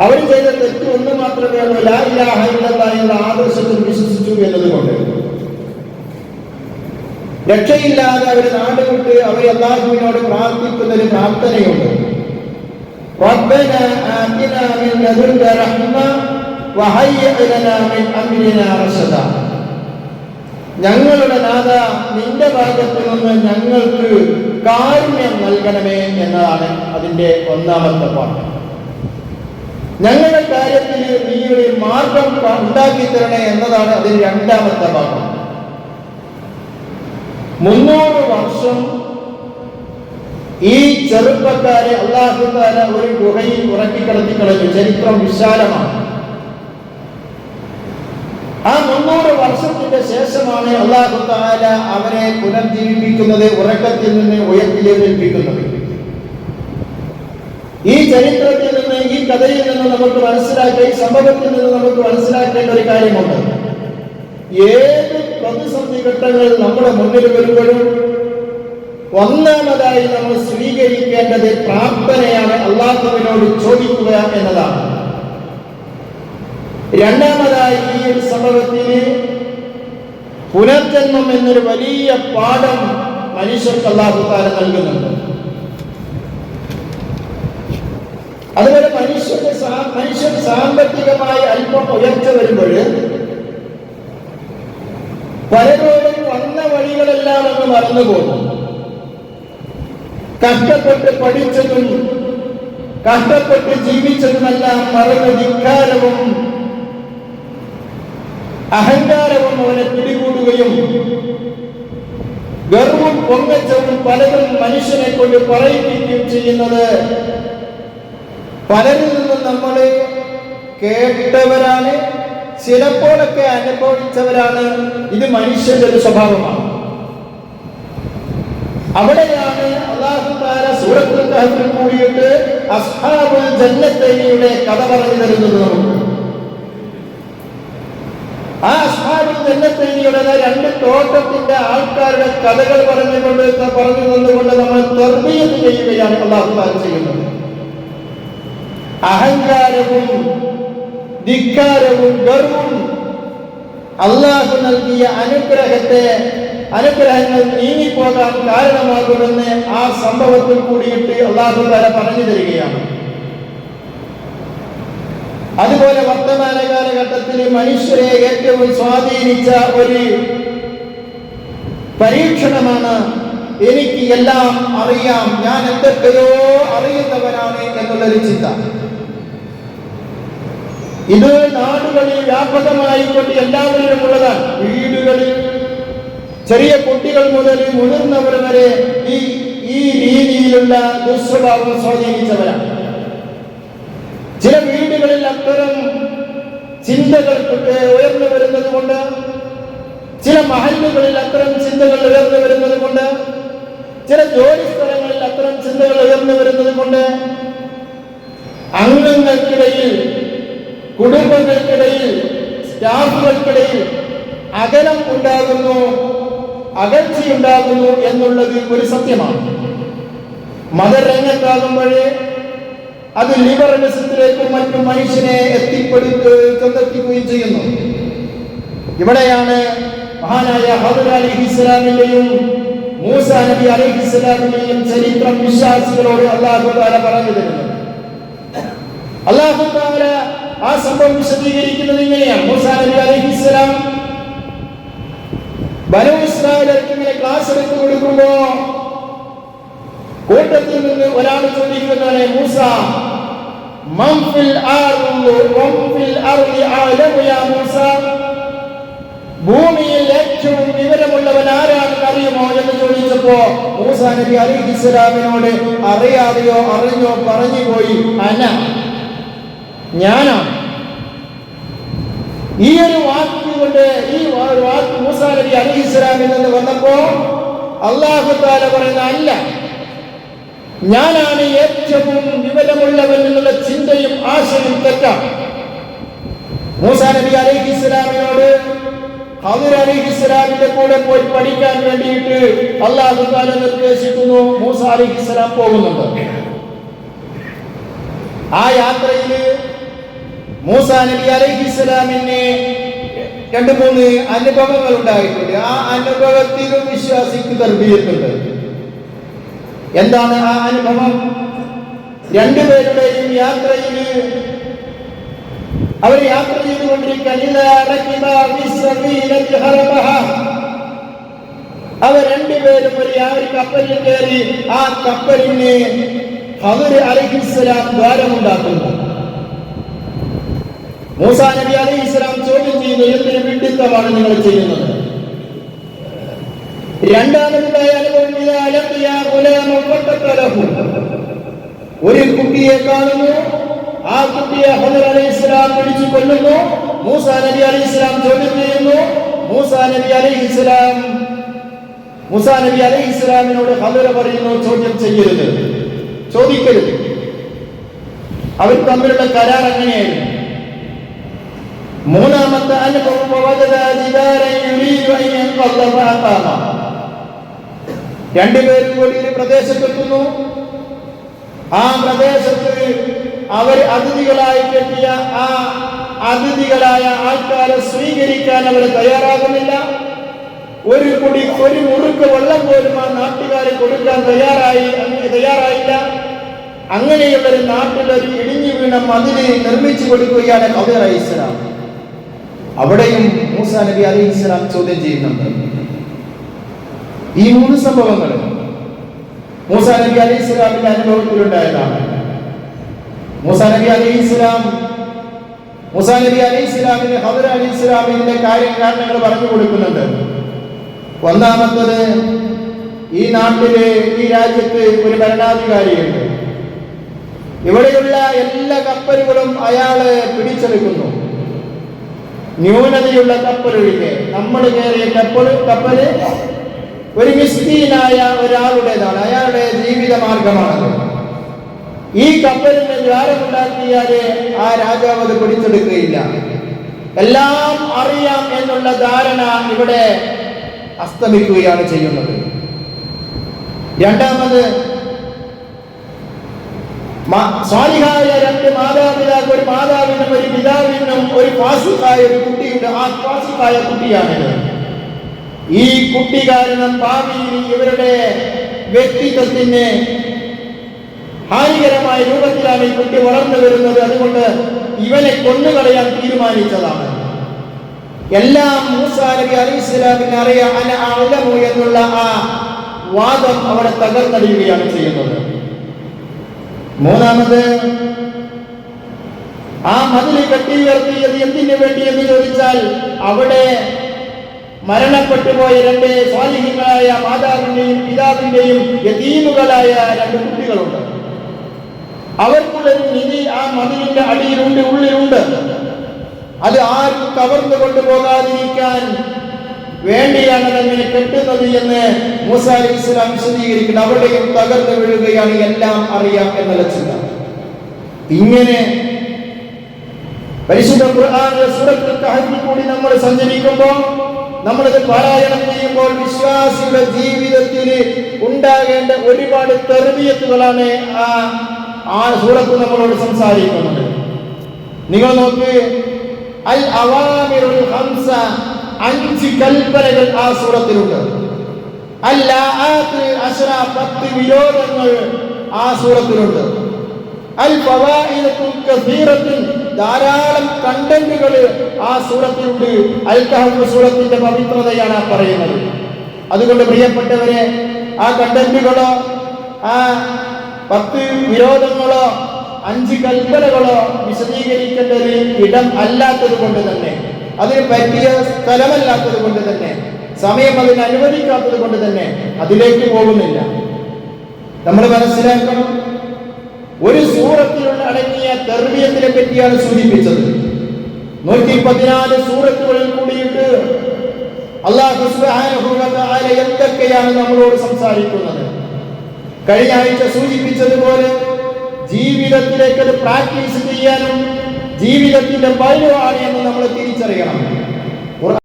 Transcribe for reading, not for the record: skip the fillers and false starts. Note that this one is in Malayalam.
അവർ ചെയ്ത തെറ്റ് ഒന്ന് മാത്രമേ ഉള്ളൂ, ലാ ഇലാഹ ഇല്ലല്ലാഹ് എന്ന ആദർശത്തിൽ വിശ്വസിച്ചു എന്നതുകൊണ്ട്. രക്ഷയില്ലാതെ അവർ നാട് വിട്ട് അവർ അല്ലാഹുവിനോട് പ്രാർത്ഥിക്കുന്ന ഒരു പ്രാർത്ഥനയുണ്ട്. റബ്ബനാ ആതിനാ മിൻ ലദുൻക റഹ്മ വഹയ്യിഅ് ലനാ മിൻ അംരിനാ റശദാ. ഞങ്ങളുടെ നാഥ, നിന്റെ ഭാഗത്തു നിന്ന് ഞങ്ങൾക്ക് കാരുണ്യം നൽകണമേ എന്നതാണ് അതിന്റെ ഒന്നാമത്തെ പാഠം. ഞങ്ങളുടെ കാര്യത്തിൽ നീ ഒരു മാർഗം ഉണ്ടാക്കി തരണേ എന്നതാണ് അതിന് രണ്ടാമത്തെ ഭാഗം. 300 വർഷം ഈ ചെറുപ്പക്കാരെ അല്ലാഹു തആല ഒരു ഗുഹയിൽ ഉറക്കിക്കിടത്തി കളഞ്ഞു. ചരിത്രം വിശാലമാണ്. ആ 300 വർഷത്തിന്റെ ശേഷമാണ് അല്ലാഹു തആല അവരെ പുനർജീവിപ്പിക്കുന്നത്, ഉറക്കത്തിൽ നിന്ന് ഉയർത്തിലേൽപ്പിക്കുന്നത്. ഈ ചരിത്രത്തിൽ നിന്ന്, ഈ കഥയിൽ നിന്ന് നമുക്ക് മനസ്സിലാക്കിയ, ഈ സംഭവത്തിൽ നിന്ന് നമുക്ക് മനസ്സിലാക്കേണ്ട ഒരു കാര്യമുണ്ട്. ഏത് പ്രതിസന്ധി ഘട്ടങ്ങൾ നമ്മുടെ മുന്നിൽ വരുമ്പോഴും ഒന്നാമതായി നമ്മൾ സ്വീകരിക്കേണ്ടത് പ്രാർത്ഥനയാണ്, അല്ലാഹുവിനോട് ചോദിക്കുക എന്നതാണ്. രണ്ടാമതായി ഈ ഒരു സംഭവത്തിൽ പുനർജന്മം എന്നൊരു വലിയ പാഠം മനുഷ്യർക്ക് അല്ലാഹു തആല നൽകുന്നുണ്ട്. അതുപോലെ മനുഷ്യൻ സാമ്പത്തികമായി അല്പം ഉയർച്ച വരുമ്പോൾ പലരോടും വന്ന വഴികളെല്ലാം അങ്ങ് മറന്നുപോകും. കഷ്ടപ്പെട്ട് പഠിച്ചതും കഷ്ടപ്പെട്ട് ജീവിച്ചതുമെല്ലാം മറന്ന് ധിക്കാരവും അഹങ്കാരവും അവനെ പിടികൂടുകയും ഗർവവും പൊങ്ങച്ചവും പലതും മനുഷ്യനെ കൊണ്ട് പറയിപ്പിക്കുകയും ചെയ്യുന്നത് പലരിൽ നിന്നും നമ്മൾ കേട്ടവരാണ്, ചിലപ്പോഴൊക്കെ അനുഭവിച്ചവരാണ്. ഇത് മനുഷ്യന്റെ ഒരു സ്വഭാവമാണ്. അവിടെയാണ് അല്ലാഹു തആല സൂറത്തുൽ കഹ്ഫിൽ കൂടിയിട്ട് അസ്ഹാബുൽ ജന്നത്തൈനിയുടെ കഥ പറഞ്ഞു തരുന്നത് നമുക്ക്. ആ അസ്ഹാബുൽ ജന്നത്തൈനിയുടെ 2 തോട്ടത്തിന്റെ ആൾക്കാരുടെ കഥകൾ പറഞ്ഞു തന്നുകൊണ്ട് നമ്മൾ തർബിയത്ത് ചെയ്യുകയാണ് അല്ലാഹു തആല ചെയ്യുന്നത്. അഹങ്കാരവും ധിക്കാരവും ഗർവവും അല്ലാഹു നൽകിയ അനുഗ്രഹങ്ങൾ നീങ്ങിപ്പോകാൻ കാരണമാകുമെന്ന് ആ സംഭവത്തിൽ കൂടിയിട്ട് അല്ലാഹു തആല പറഞ്ഞു തരികയാണ്. അതുപോലെ വർത്തമാന കാലഘട്ടത്തിൽ മനുഷ്യരെ ഏറ്റവും സ്വാധീനിച്ച ഒരു പരീക്ഷണമാണ് എനിക്ക് എല്ലാം അറിയാം, ഞാൻ എന്തൊക്കെയോ അറിയുന്നവനാണ് എന്നുള്ളൊരു ചിന്ത. ഇത് നാടുകളിൽ വ്യാപകമായിക്കൊണ്ട് എല്ലാവരിലും ഉള്ളതാണ്. വീടുകളിൽ ചെറിയ കുട്ടികൾ മുതൽ മുതിർന്നവർ വരെ ഈ രീതിയിലുള്ള ദുസ്വഭാവം സ്വാധീനിച്ചവരാണ്. ചില വീടുകളിൽ അത്തരം ചിന്തകൾ ഉയർന്നു വരുന്നത് കൊണ്ട്, ചില മഹല്ലുകളിൽ അത്തരം ചിന്തകൾ ഉയർന്നു വരുന്നത് കൊണ്ട്, ചില ജോലി സ്ഥലങ്ങളിൽ അത്തരം ചിന്തകൾ ഉയർന്നു വരുന്നത് കൊണ്ട് അംഗങ്ങൾക്കിടയിൽ, കുടുംബങ്ങൾക്കിടയിൽ, സ്റ്റാഫുകൾക്കിടയിൽ അകലം ഉണ്ടാകുന്നു, അകൽച്ചയുണ്ടാകുന്നു എന്നുള്ളത് ഒരു സത്യമാണ്. മതരംഗത്താകുമ്പോഴേ അത് ലിബറലിസത്തിലേക്കും മറ്റും മനുഷ്യനെ എത്തിക്കുകയും ചെയ്യുന്നു. ഇവിടെയാണ് മഹാനായ ഹദർ അലൈഹിസ്സലാമിന്റെയും മൂസ നബി അലൈഹിസ്സലാമിന്റെയും ചരിത്രം വിശ്വാസികളോട് അല്ലാഹു തആല പറഞ്ഞു തരുന്നത്. അല്ലാഹു തആല ആ സംഭവം വിശദീകരിക്കുന്നത് ഇങ്ങനെയാണ്. മൂസ നബി അലൈഹിസ്സലാം ബനൂ ഇസ്രായേലിന് ഇങ്ങനെ ക്ലാസ് എടുത്തു കൊടുക്കുമ്പോ കൂട്ടത്തിൽ നിന്ന് ഒരാൾ ചോദിക്കുന്നതാണ്, മൂസ മൻ ഫിൽ അർളി അഅലമു യാ മൂസ, ഭൂമിയിൽ ഏറ്റവും വിവരമുള്ളവൻ ആരാണെന്ന് അറിയുമോ എന്ന് ചോദിച്ചപ്പോ മൂസ നബി അലൈഹിസ്സലാമിനോട് അറിയാതെയോ അറിഞ്ഞോ പറഞ്ഞുപോയി, ഞാനാണ്. ഈ ഒരു വാക്കുകൊണ്ട്, ഈ വാക്ക് മൂസ നബി അലൈഹിസ്സലാമിൽ നിന്ന് വന്നപ്പോ അല്ലാഹു തആല പറയുന്ന അല്ല, ഞാനാണ് ഏറ്റവും വിവരമുള്ളവൻ എന്നുള്ള ചിന്തയും ആശയം തെറ്റാണ്. മൂസ നബി അലൈഹിസ്സലാമിനോട് ഹദർ അലൈഹിസ്സലാമിന്റെ കൂടെ പോയി പഠിക്കാൻ വേണ്ടിയിട്ട് അല്ലാഹു തആല നിർദ്ദേശിക്കുന്നു. മൂസ അലൈഹിസ്സലാം പോകുന്നുണ്ട്. ആ യാത്രയിൽ മൂസാ നബി അലൈഹിസ്സലാമിന് 2-3 അനുഭവങ്ങൾ ഉണ്ടായിട്ടുണ്ട്. ആ അനുഭവത്തിലും വിശ്വാസിക്ക് തർബീയത്തുണ്ട്. എന്താണ് ആ അനുഭവം? രണ്ടുപേരുടെയും യാത്രയിൽ അവർ യാത്ര ചെയ്തുകൊണ്ടിരിക്കാൻ അവർ രണ്ടുപേരും ഒരു കപ്പലിൽ കയറി ആ കപ്പലിന് ഖദർ അലൈഹിസ്സലാം ദ്വാരമുണ്ടാക്കുന്നു. മൂസാ നബി അലൈഹിസ്സലാം ചോദ്യം ചെയ്യുന്നു, എന്തിനു വിഡ്ഢിത്തമാണ് നിങ്ങൾ ചെയ്യുന്നത്? രണ്ടാമതായ അനുഭവം ഒരു കുട്ടിയെ കാണുന്നു, ആ കുട്ടിയെ ഖദർ അലൈഹിസ്സലാം പിടിച്ചു കൊല്ലുന്നു. മൂസാ നബി അലൈഹിസ്സലാം ചോദ്യം ചെയ്യുന്നു. മൂസാ നബി അലൈഹിസ്സലാമിനോട് ഖദർ പറയുന്നു, ചോദ്യം ചെയ്യരുത്, ചോദിക്കരുത്. അവർ തമ്മിലുള്ള കരാർ അങ്ങനെയായിരുന്നു. മൂന്നാമത്തെ അനുഭവം രണ്ടുപേരും കൂടി ഒരു പ്രദേശത്തെത്തുന്നു. ആ പ്രദേശത്ത് അവർ അതിഥികളായി കെട്ടിയ ആ അതിഥികളായ ആൾക്കാരെ സ്വീകരിക്കാൻ അവർ തയ്യാറാകുന്നില്ല. ഒരു മുറുക്ക് വെള്ളം പോലും ആ നാട്ടുകാരെ കൊടുക്കാൻ തയ്യാറായില്ല. അങ്ങനെയുള്ള ഒരു നാട്ടിലൊരു ഇടിഞ്ഞു വീണ മതില് നിർമ്മിച്ചു കൊടുക്കുകയാണ് ഖദർ അലൈഹിസ്സലാം. അവിടെയും മൂസാ നബി അലൈഹിസ്സലാം ചോദ്യം ചെയ്യുന്നുണ്ട്. ഈ 3 സംഭവങ്ങൾ മൂസാ നബി അലൈഹിസ്സലാമിന്റെ അനുഭവത്തിലുണ്ടായതാണ്. മൂസാ നബി അലൈഹിസ്സലാമിന് ഖദർ അലൈഹിസ്സലാമിന്റെ കാരണങ്ങൾ പറഞ്ഞു കൊടുക്കുന്നുണ്ട്. ഒന്നാമത്തത്, ഈ നാട്ടില് ഈ രാജ്യത്ത് ഒരു ഭരണാധികാരിയുണ്ട്. ഇവിടെയുള്ള എല്ലാ കപ്പലുകളും അയാള് പിടിച്ചെടുക്കുന്നു. ന്യൂനതയുള്ള കപ്പലൊഴികെ നമ്മൾ കയറിയ കപ്പല് ഒരു മിസ്കീനായ ഒരാളുടേതാണ്, അയാളുടെ ജീവിത മാർഗമാണത്. ഈ കപ്പലിന് ദ്വാരമുണ്ടാക്കിയാല് ആ രാജാവ് അത് പിടിച്ചെടുക്കുകയില്ല. എല്ലാം അറിയാം എന്നുള്ള ധാരണ ഇവിടെ അസ്തമിക്കുകയാണ് ചെയ്യുന്നത്. രണ്ടാമത്, സ്വാലിഹായ 2 മാതാപിതാക്കൾ, ഒരു മാതാവിനും ഒരു പിതാവിനും ഒരു ഫാസിഖായ ഒരു കുട്ടിയുണ്ട്. ആ ഫാസിഖായ കുട്ടിയാണിത്. ഈ കുട്ടി കാരണം ഭാവിയിൽ ഇവരുടെ വ്യക്തിത്വത്തിന് ഹാനികരമായ രൂപത്തിലാണ് ഈ കുട്ടി വളർന്നു വരുന്നത്. അതുകൊണ്ട് ഇവനെ കൊന്നുകളയാൻ തീരുമാനിച്ചതാണ്. എല്ലാം മൂസാ നബി അലൈഹിസ്സലാമിന് അറിയാം എന്നുള്ള ആ വാദം അവിടെ തകർന്നടിയുകയാണ് ചെയ്യുന്നത്. മൂന്നാമത്, ആ മതില് കെട്ടി ഉയർത്തിയത് എന്തിനു വേണ്ടി എന്ന് ചോദിച്ചാൽ, അവിടെ മരണപ്പെട്ടു പോയ 2 സ്വാലിഹീങ്ങളായ മാതാവിന്റെയും പിതാവിന്റെയും യതീമുകളായ 2 കുട്ടികളുണ്ട്. അവർക്കുള്ളൊരു നിധി ആ മതിലിന്റെ അടിയിലുണ്ട്, ഉള്ളിലുണ്ട്. അത് ആരും കവർന്നു കൊണ്ടുപോകാതിരിക്കാൻ വേണ്ടിയാണ് അതങ്ങനെ കെട്ടുന്നത് എന്ന് മൂസാ അലൈഹിസ്സലാം വിശദീകരിക്കുന്നത്. അവിടെയും തകർന്നു വീഴുകയാണ്, എല്ലാം അറിയാം എന്നുള്ള ചിന്ത. ഇങ്ങനെ പരിശുദ്ധ ഖുർആനിലെ സൂറത്തുൽ കഹ്ഫിൽ കൂടി നമ്മൾ സഞ്ചരിക്കുമ്പോൾ, നമ്മളിത് പാരായണം ചെയ്യുമ്പോൾ വിശ്വാസിയുടെ ജീവിതത്തിൽ ഉണ്ടാകേണ്ട ഒരുപാട് തർബിയത്തുകളാണ് ആ സൂറത്ത് നമ്മളോട് സംസാരിക്കുന്നത്. നിങ്ങൾ നോക്ക്, അൽ അവാമിറുൽ ഖംസ, 5 കൽപ്പനകൾ ആ സൂറത്തിലുണ്ട്. അൽ-ലാആത്ത് 10 വിരോധങ്ങൾ ആ സൂറത്തിലുണ്ട്. അൽ ഫവായിദത്തുൽ കസീറത്തുൻ, ധാരാളം കണ്ടന്റുകൾ ആ സൂറത്തിലുണ്ട്. അൽ കഹ്ഫ് സൂറത്തിന്റെ പവിത്രതയാണ് ആ പറയുന്നത്. അതുകൊണ്ട് പ്രിയപ്പെട്ടവരെ, ആ കണ്ടന്റുകളോ ആ 10 വിരോധങ്ങളോ 5 കൽപ്പനകളോ വിശദീകരിക്കേണ്ട ഒരു ഇടം അല്ലാത്തത് കൊണ്ട് തന്നെ, അതിന് പറ്റിയ സ്ഥലമല്ലാത്തത് കൊണ്ട് തന്നെ, സമയം അതിന് അനുവദിക്കാത്തത് കൊണ്ട് തന്നെ അതിലേക്ക് പോകുന്നില്ല. നമ്മൾ മനസ്സിലാക്കണം, ഒരു സൂറത്തിലുള്ള അടങ്ങിയ തർബിയത്തിനെ പറ്റിയാണ് സൂചിപ്പിച്ചത്. 114 സൂറത്തുകളിൽ കൂടിയിട്ട് അല്ലാഹു സുബ്ഹാനഹു വ തആല എന്തൊക്കെയാണ് നമ്മളോട് സംസാരിക്കുന്നത്. കഴിഞ്ഞ ആഴ്ച സൂചിപ്പിച്ചതുപോലെ ജീവിതത്തിലേക്ക് അത് പ്രാക്ടീസ് ചെയ്യാനും ജീവിതത്തിന്റെ പൈലവാണ് എന്ന് നമ്മൾ തിരിച്ചറിയണം.